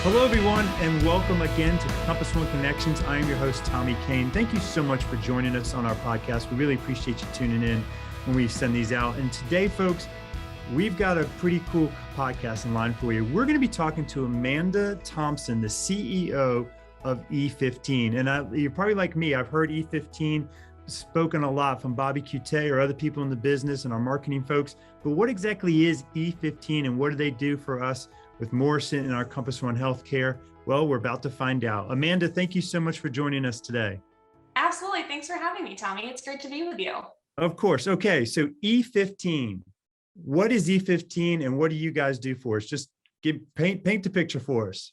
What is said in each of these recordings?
Hello, everyone, and welcome again to Compass One Connections. I am your host, Tommy Kane. Thank you so much for joining us on our podcast. We really appreciate you tuning in when we send these out. And today, folks, we've got a pretty cool podcast in line for you. We're going to be talking to Amanda Thompson, the CEO of E15. And you're probably like me. I've heard E15 spoken a lot from Bobby Cute or other people in the business and our marketing folks. But what exactly is E15 and what do they do for us with Morrison and our Compass One Healthcare? Well, we're about to find out. Amanda, thank you so much for joining us today. Absolutely. Thanks for having me, Tommy. It's great to be with you. Of course. Okay. So E15, what is E15 and what do you guys do for us? Just paint the picture for us.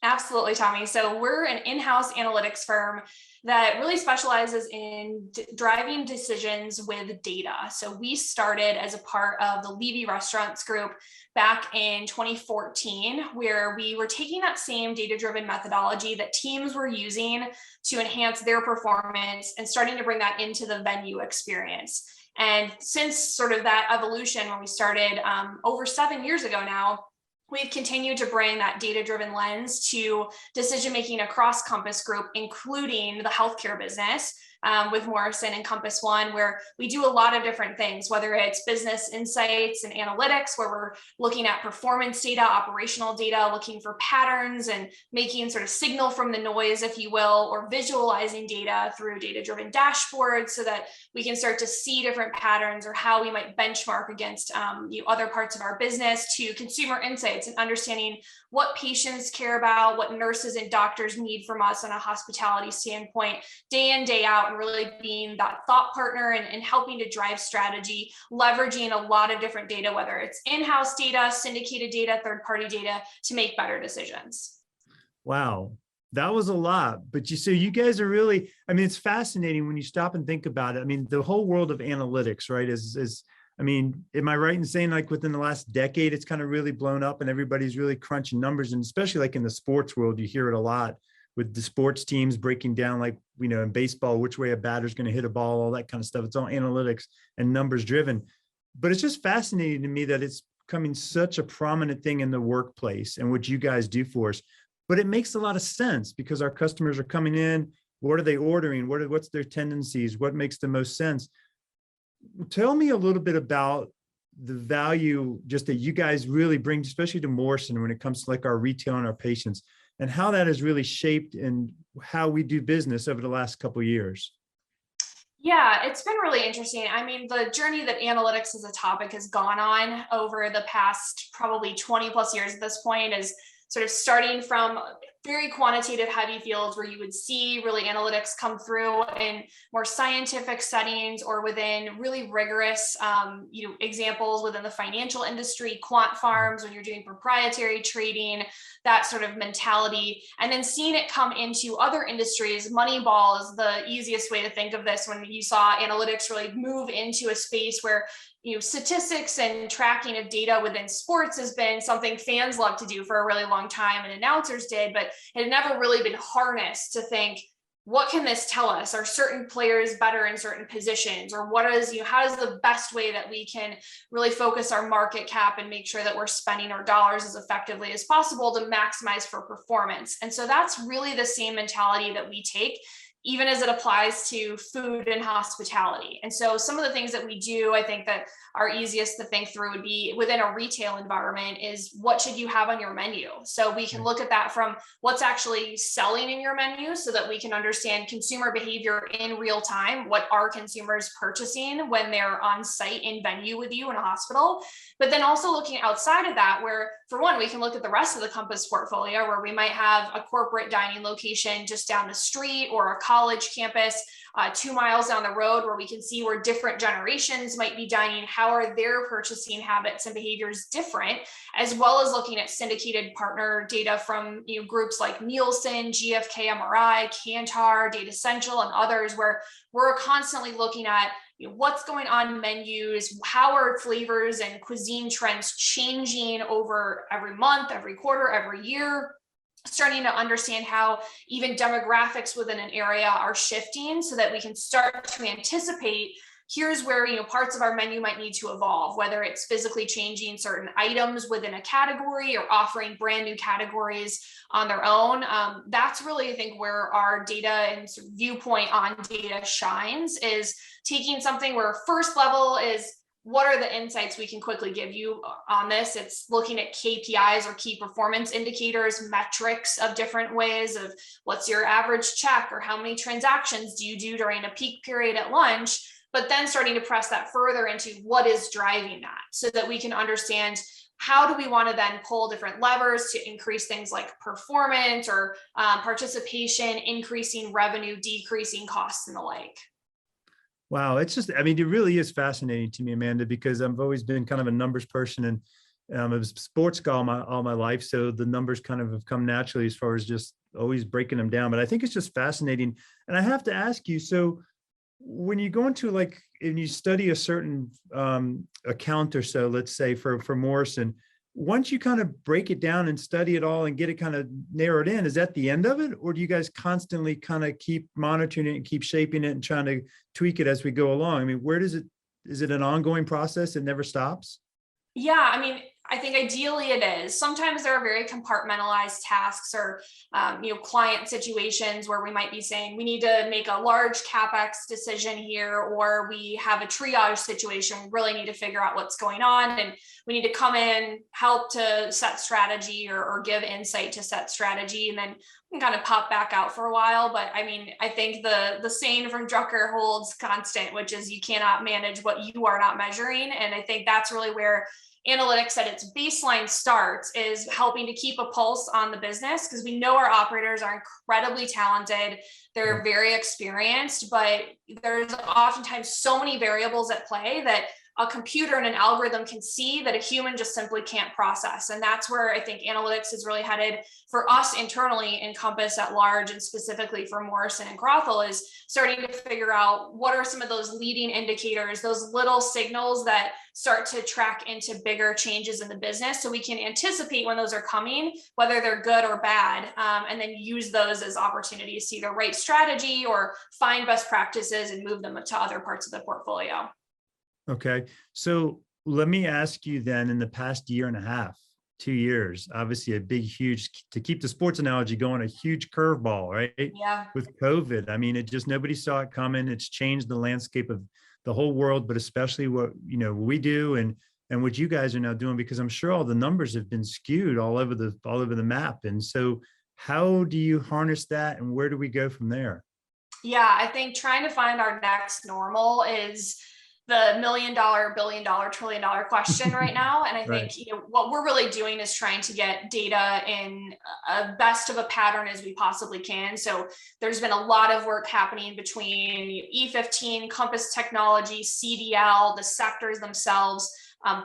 Absolutely, Tommy. So we're an in-house analytics firm that really specializes in driving decisions with data. So we started as a part of the Levy Restaurants Group back in 2014, where we were taking that same data-driven methodology that teams were using to enhance their performance and starting to bring that into the venue experience. And since sort of that evolution, when we started over 7 years ago now, we've continued to bring that data-driven lens to decision-making across Compass Group, including the healthcare business with Morrison and Compass One, where we do a lot of different things, whether it's business insights and analytics, where we're looking at performance data, operational data, looking for patterns and making sort of signal from the noise, if you will, or visualizing data through data-driven dashboards so that we can start to see different patterns or how we might benchmark against other parts of our business, to consumer insights and understanding what patients care about, what nurses and doctors need from us on a hospitality standpoint, day in, day out, and really being that thought partner and helping to drive strategy, leveraging a lot of different data, whether it's in-house data, syndicated data, third-party data, to make better decisions. Wow. That was a lot, but you guys are really, it's fascinating when you stop and think about it. The whole world of analytics, right, am I right in saying like within the last decade, it's kind of really blown up and everybody's really crunching numbers, and especially like in the sports world, you hear it a lot with the sports teams breaking down, like, in baseball, which way a batter's going to hit a ball, all that kind of stuff. It's all analytics and numbers driven, but it's just fascinating to me that it's becoming such a prominent thing in the workplace and what you guys do for us. But it makes a lot of sense because our customers are coming in. What are they ordering? What's their tendencies? What makes the most sense? Tell me a little bit about the value just that you guys really bring, especially to Morrison when it comes to like our retail and our patients, and how that has really shaped and how we do business over the last couple of years. Yeah, it's been really interesting. The journey that analytics as a topic has gone on over the past probably 20 plus years at this point is sort of starting from very quantitative heavy fields where you would see really analytics come through in more scientific settings or within really rigorous examples within the financial industry, quant farms, when you're doing proprietary trading, that sort of mentality, and then seeing it come into other industries. Moneyball is the easiest way to think of this, when you saw analytics really move into a space where statistics and tracking of data within sports has been something fans love to do for a really long time, and announcers did, but it had never really been harnessed to think, what can this tell us? Are certain players better in certain positions? Or how is the best way that we can really focus our market cap and make sure that we're spending our dollars as effectively as possible to maximize for performance? And so that's really the same mentality that we take, even as it applies to food and hospitality. And so some of the things that we do, I think that are easiest to think through would be within a retail environment is, what should you have on your menu? So we can look at that from what's actually selling in your menu so that we can understand consumer behavior in real time. What are consumers purchasing when they're on site in venue with you in a hospital? But then also looking outside of that, where for one, we can look at the rest of the Compass portfolio, where we might have a corporate dining location just down the street or a college campus 2 miles down the road, where we can see where different generations might be dining. How are their purchasing habits and behaviors different, as well as looking at syndicated partner data from groups like Nielsen, GFK MRI, Kantar, Data Central, and others, where we're constantly looking at what's going on menus, how are flavors and cuisine trends changing over every month, every quarter, every year, starting to understand how even demographics within an area are shifting so that we can start to anticipate here's where, parts of our menu might need to evolve, whether it's physically changing certain items within a category or offering brand new categories on their own. That's really, I think, where our data and sort of viewpoint on data shines, is taking something where first level is, what are the insights we can quickly give you on this? It's looking at KPIs or key performance indicators, metrics of different ways of what's your average check, or how many transactions do you do during a peak period at lunch, but then starting to press that further into what is driving that, so that we can understand how do we want to then pull different levers to increase things like performance or participation, increasing revenue, decreasing costs, and the like. Wow, it's just, I mean, it really is fascinating to me, Amanda, because I've always been kind of a numbers person, and I was a sports guy all my life. So the numbers kind of have come naturally as far as just always breaking them down. But I think it's just fascinating. And I have to ask you, so when you go into like, and you study a certain account or so, let's say for Morrison, once you kind of break it down and study it all and get it kind of narrowed in, is that the end of it? Or do you guys constantly kind of keep monitoring it and keep shaping it and trying to tweak it as we go along? I mean, where does it, is it an ongoing process? It never stops? Yeah, I mean, I think ideally it is. Sometimes there are very compartmentalized tasks or, client situations where we might be saying we need to make a large CapEx decision here, or we have a triage situation. We really need to figure out what's going on, and we need to come in, help to set strategy or give insight to set strategy, and then we can kind of pop back out for a while. But I mean, I think the saying from Drucker holds constant, which is you cannot manage what you are not measuring. And I think that's really where analytics at its baseline starts, is helping to keep a pulse on the business, because we know our operators are incredibly talented. They're very experienced, but there's oftentimes so many variables at play that a computer and an algorithm can see that a human just simply can't process. And that's where I think analytics is really headed for us internally in Compass at large, and specifically for Morrison and Grothel, is starting to figure out what are some of those leading indicators, those little signals that start to track into bigger changes in the business, so we can anticipate when those are coming, whether they're good or bad, and then use those as opportunities to either write strategy or find best practices and move them to other parts of the portfolio. Okay. So let me ask you then, in the past year and a half, 2 years, obviously a big, huge, to keep the sports analogy going, a huge curveball, right? Yeah. With COVID. I mean, it just, nobody saw it coming. It's changed the landscape of the whole world, but especially what, we do and what you guys are now doing, because I'm sure all the numbers have been skewed all over the map. And so how do you harness that, and where do we go from there? Yeah, I think trying to find our next normal is the $1 million, $1 billion, $1 trillion question right now. And I Right. think what we're really doing is trying to get data in a best of a pattern as we possibly can. So there's been a lot of work happening between E15, Compass Technology, CDL, the sectors themselves,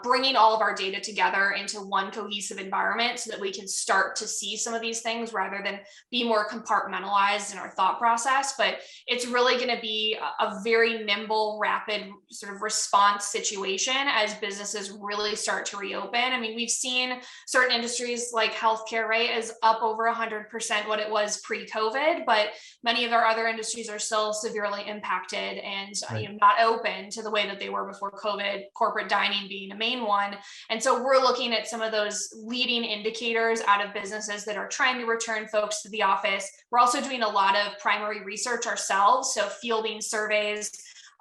bringing all of our data together into one cohesive environment so that we can start to see some of these things rather than be more compartmentalized in our thought process. But it's really going to be a very nimble, rapid sort of response situation as businesses really start to reopen. I mean, we've seen certain industries like healthcare, right, is up over 100% what it was pre-COVID, but many of our other industries are still severely impacted and Right. not open to the way that they were before COVID, corporate dining being a main one. And so we're looking at some of those leading indicators out of businesses that are trying to return folks to the office. We're also doing a lot of primary research ourselves, so fielding surveys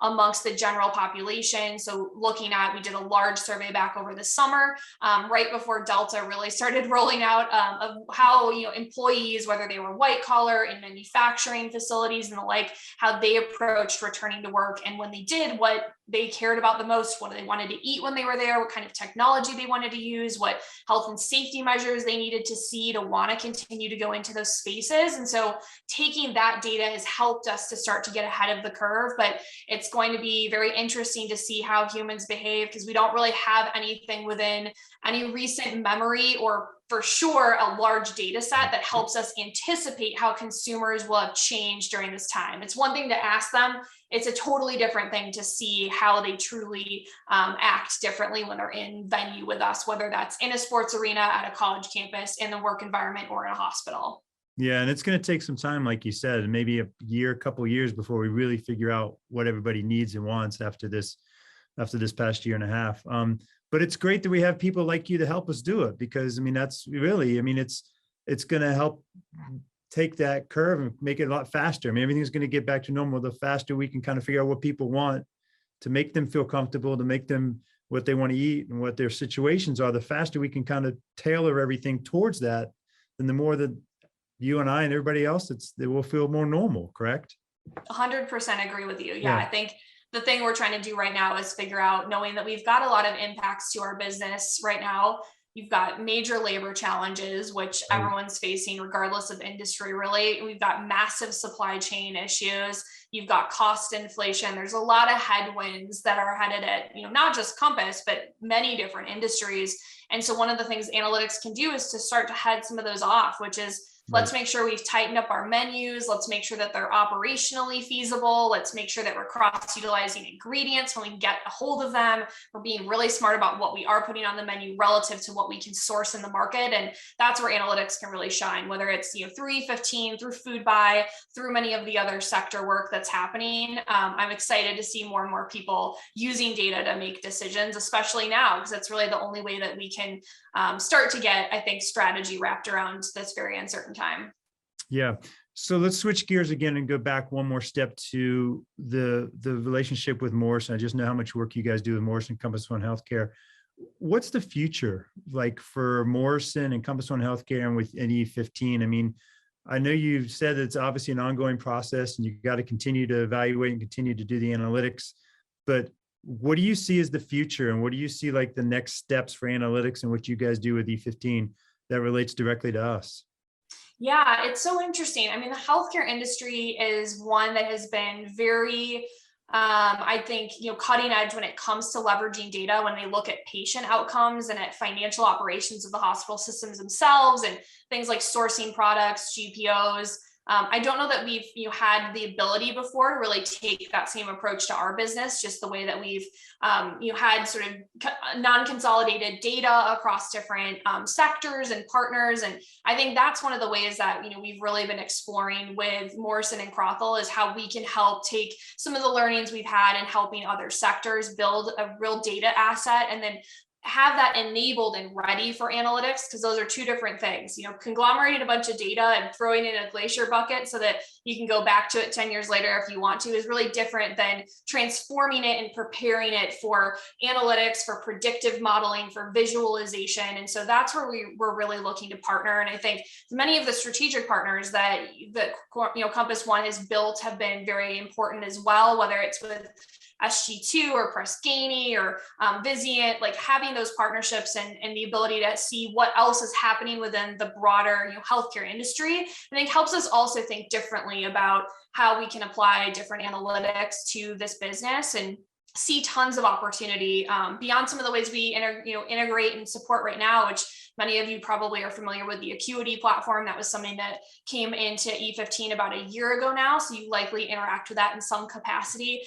amongst the general population. So looking at, we did a large survey back over the summer, right before Delta really started rolling out, of how employees, whether they were white collar in manufacturing facilities and the like, how they approached returning to work, and when they did, what they cared about the most, what they wanted to eat when they were there, what kind of technology they wanted to use, what health and safety measures they needed to see to want to continue to go into those spaces. And so taking that data has helped us to start to get ahead of the curve, but it's going to be very interesting to see how humans behave, because we don't really have anything within any recent memory, or for sure a large data set that helps us anticipate how consumers will have changed during this time. It's one thing to ask them, it's a totally different thing to see how they truly act differently when they're in venue with us, whether that's in a sports arena, at a college campus, in the work environment, or in a hospital. Yeah, and it's going to take some time, like you said, and maybe a year, a couple of years before we really figure out what everybody needs and wants after this past year and a half. But it's great that we have people like you to help us do it, because I mean, that's really, I mean, it's going to help take that curve and make it a lot faster. I mean, everything's going to get back to normal. The faster we can kind of figure out what people want to make them feel comfortable, to make them what they want to eat and what their situations are, the faster we can kind of tailor everything towards that, and the more that you and I and everybody else, it will feel more normal, correct? 100% agree with you. Yeah, Yeah. I think the thing we're trying to do right now is figure out, knowing that we've got a lot of impacts to our business right now. You've got major labor challenges, which Right. everyone's facing, regardless of industry, really. We've got massive supply chain issues. You've got cost inflation. There's a lot of headwinds that are headed at, not just Compass, but many different industries. And so one of the things analytics can do is to start to head some of those off, which is, let's Right. make sure we've tightened up our menus. Let's make sure that they're operationally feasible. Let's make sure that we're cross-utilizing ingredients when we can get a hold of them. We're being really smart about what we are putting on the menu relative to what we can source in the market. And that's where analytics can really shine, whether it's through E15, through food buy, through many of the other sector work that's happening. I'm excited to see more and more people using data to make decisions, especially now, because it's really the only way that we can start to get, I think, strategy wrapped around this very uncertain time. Yeah. So let's switch gears again and go back one more step to the relationship with Morrison. I just know how much work you guys do with Morrison Compass One Healthcare. What's the future like for Morrison and Compass One Healthcare and with E15? I mean, I know you've said it's obviously an ongoing process and you've got to continue to evaluate and continue to do the analytics, but what do you see as the future, and what do you see like the next steps for analytics and what you guys do with E15 that relates directly to us? Yeah, it's so interesting. I mean, the healthcare industry is one that has been very, I think, cutting edge when it comes to leveraging data when they look at patient outcomes and at financial operations of the hospital systems themselves and things like sourcing products, GPOs. I don't know that we've had the ability before to really take that same approach to our business, just the way that we've had sort of non-consolidated data across different sectors and partners. And I think that's one of the ways that we've really been exploring with Morrison and Crothall, is how we can help take some of the learnings we've had in helping other sectors build a real data asset, and then have that enabled and ready for analytics, because those are two different things. Conglomerating a bunch of data and throwing it in a glacier bucket so that you can go back to it 10 years later if you want to, is really different than transforming it and preparing it for analytics, for predictive modeling, for visualization. And so that's where we're really looking to partner. And I think many of the strategic partners that Compass One has built have been very important as well, whether it's with SG2 or Press Ganey or Vizient, like having those partnerships and the ability to see what else is happening within the broader healthcare industry, I think helps us also think differently about how we can apply different analytics to this business, and see tons of opportunity beyond some of the ways we integrate and support right now, which many of you probably are familiar with the Acuity platform. That was something that came into E15 about a year ago now, so you likely interact with that in some capacity.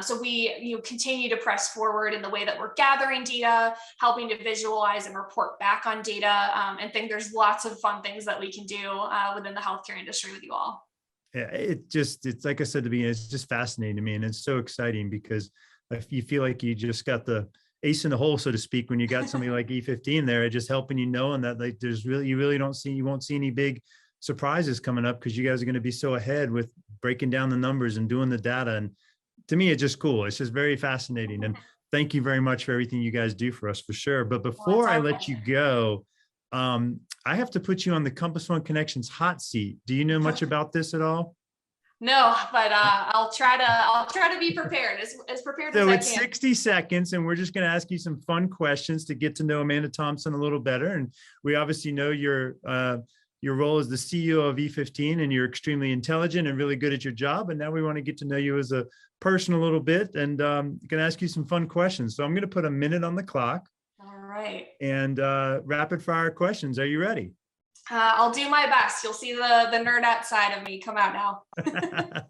So we continue to press forward in the way that we're gathering data, helping to visualize and report back on data, and think there's lots of fun things that we can do within the healthcare industry with you all. Yeah, it's like I said to me, it's just fascinating to me, and it's so exciting because if you feel like you just got the ace in the hole, so to speak, when you got something like E15 there, just helping knowing that like you won't see any big surprises coming up, because you guys are going to be so ahead with breaking down the numbers and doing the data. And to me, it's just cool. It's just very fascinating. And thank you very much for everything you guys do for us, for sure. But before I let you go, I have to put you on the Compass One Connections hot seat. Do you know much about this at all? No, but I'll try to be prepared, as prepared as So I it's can. 60 seconds, and we're just going to ask you some fun questions to get to know Amanda Thompson a little better. And we obviously know your role as the CEO of E15, and you're extremely intelligent and really good at your job. And now we want to get to know you as a person a little bit, and going to ask you some fun questions. So I'm going to put a minute on the clock. All right. And rapid fire questions. Are you ready? I'll do my best. You'll see the nerdette side of me come out now.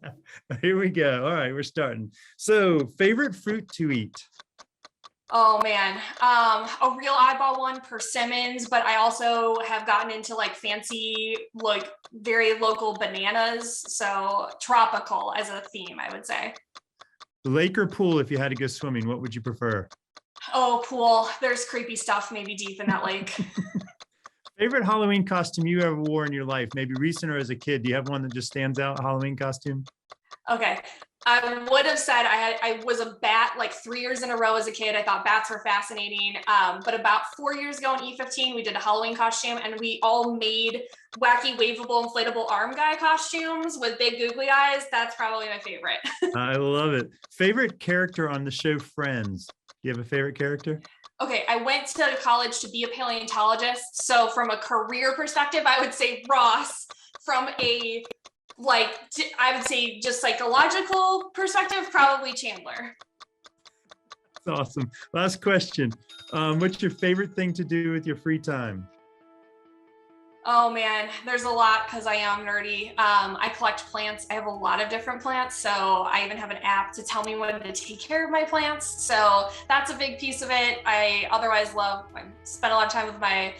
Here we go. All right, we're starting. So, favorite fruit to eat? Oh man, a real eyeball one, persimmons, but I also have gotten into like fancy, like very local bananas. So tropical as a theme, I would say. Lake or pool if you had to go swimming, what would you prefer? Oh, pool. There's creepy stuff maybe deep in that lake. Favorite Halloween costume you ever wore in your life, maybe recent or as a kid? Do you have one that just stands out, Halloween costume? Okay. I would have said I was a bat like 3 years in a row as a kid. I thought bats were fascinating. But about 4 years ago in E15, we did a Halloween costume and we all made wacky, waveable, inflatable arm guy costumes with big googly eyes. That's probably my favorite. I love it. Favorite character on the show Friends? Do you have a favorite character? Okay, I went to college to be a paleontologist. So from a career perspective, I would say Ross. From a like, I would say just psychological perspective, probably Chandler. That's awesome. Last question. What's your favorite thing to do with your free time? Oh man, there's a lot because I am nerdy. I collect plants. I have a lot of different plants. So I even have an app to tell me when to take care of my plants. So that's a big piece of it. I otherwise I spend a lot of time with my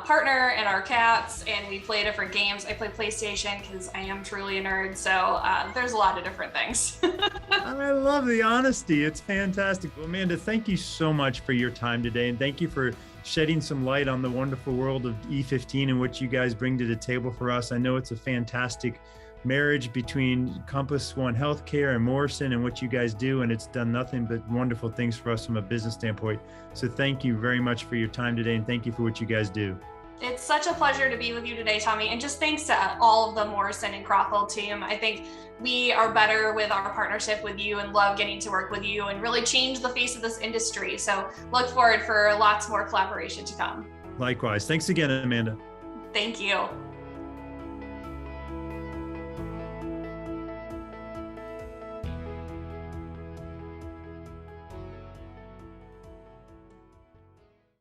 partner and our cats, and we play different games. I play PlayStation because I am truly a nerd. So there's a lot of different things. I love the honesty. It's fantastic. Well, Amanda, thank you so much for your time today. And thank you for shedding some light on the wonderful world of E15 and what you guys bring to the table for us. I know it's a fantastic marriage between Compass One Healthcare and Morrison and what you guys do, and it's done nothing but wonderful things for us from a business standpoint. So thank you very much for your time today, and thank you for what you guys do. It's such a pleasure to be with you today, Tommy, and just thanks to all of the Morrison and Crothwell team. I think we are better with our partnership with you and love getting to work with you and really change the face of this industry. So look forward for lots more collaboration to come. Likewise. Thanks again, Amanda. Thank you.